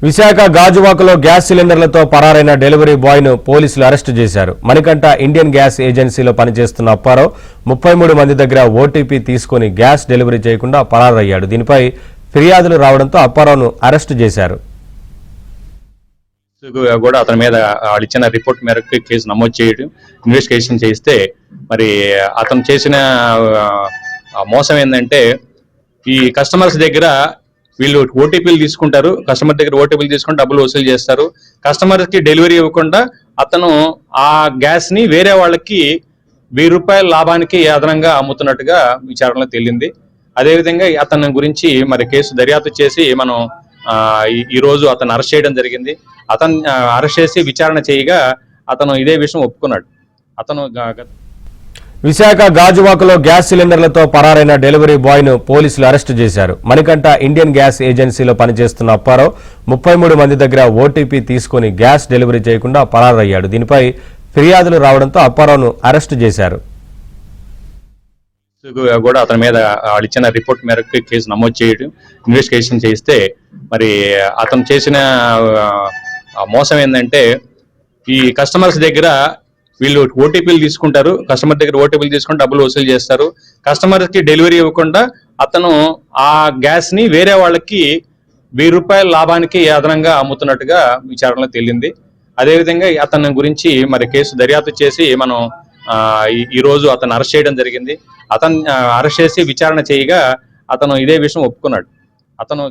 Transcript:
విశాఖ గాజువాకలో gas సిలిండర్లతో పరారైన delivery boy ను పోలీసులు అరెస్టు చేశారు. మణికంఠ ఇండియన్ గ్యాస్ ఏజెన్సీలో పనిచేస్తున్న అప్పారావు 33 మంది దగ్గర ఓటీపీ తీసుకుని గ్యాస్ డెలివరీ చేయకుండా పరారయ్యాడు. దీనిపై ఫిర్యాదులు రావడంతో అప్పారావును అరెస్టు చేశారు. కూడా అతని మీద వాళ్ళు ఇచ్చిన రిపోర్ట్ మేరకు కేసు నమోదు చేయడం, ఇన్వెస్టిగేషన్ చేస్తే మరి అతను చేసిన మోసం ఏంటంటే ఈ కస్టమర్స్ దగ్గర వీళ్ళు ఓటీపీలు తీసుకుంటారు, కస్టమర్ దగ్గర ఓటీపీలు తీసుకుని డబ్బులు వసూలు చేస్తారు. కస్టమర్ కి డెలివరీ ఇవ్వకుండా అతను ఆ గ్యాస్ ని వేరే వాళ్ళకి ₹1000 లాభానికి అదనంగా అమ్ముతున్నట్టుగా విచారణలో తేలింది. అదేవిధంగా అతని గురించి మరి కేసు దర్యాప్తు చేసి మనం ఈ రోజు అతను అరెస్ట్ చేయడం జరిగింది. అతను అరెస్ట్ చేసి విచారణ చేయగా అతను ఇదే విషయం ఒప్పుకున్నాడు. అతను విశాఖ గాజువాకలో గ్యాస్ సిలిండర్లతో పరారైన డెలివరీ బాయ్ ను పోలీసులు అరెస్టు చేశారు. మణికంఠ ఇండియన్ గ్యాస్ ఏజెన్సీలో పనిచేస్తున్న అప్పారావు 33 మంది దగ్గర ఓటీపీ తీసుకుని గ్యాస్ డెలివరీ చేయకుండా పరారయ్యాడు. దీనిపై ఫిర్యాదులు రావడంతో అప్పారావును అరెస్టు చేశారు. కూడా అతని మీద వాళ్ళు ఇచ్చిన రిపోర్ట్ మేరకు కేసు నమోదు చేయడం, ఇన్వెస్టిగేషన్ చేస్తే మరి అతను చేసిన మోసం ఏంటంటే ఈ కస్టమర్స్ దగ్గర వీళ్ళు ఓటీపీలు తీసుకుంటారు, కస్టమర్ దగ్గర ఓటీపీలు తీసుకుని డబ్బులు వసూలు చేస్తారు. కస్టమర్ కి డెలివరీ ఇవ్వకుండా అతను ఆ గ్యాస్ ని వేరే వాళ్ళకి ₹1000 లాభానికి అదనంగా అమ్ముతున్నట్టుగా విచారణలో తేలింది. అదేవిధంగా అతని గురించి మరి కేసు దర్యాప్తు చేసి మనం ఈ రోజు అతను అరెస్ట్ చేయడం జరిగింది. అతను అరెస్ట్ చేసి విచారణ చేయగా అతను ఇదే విషయం ఒప్పుకున్నాడు. అతను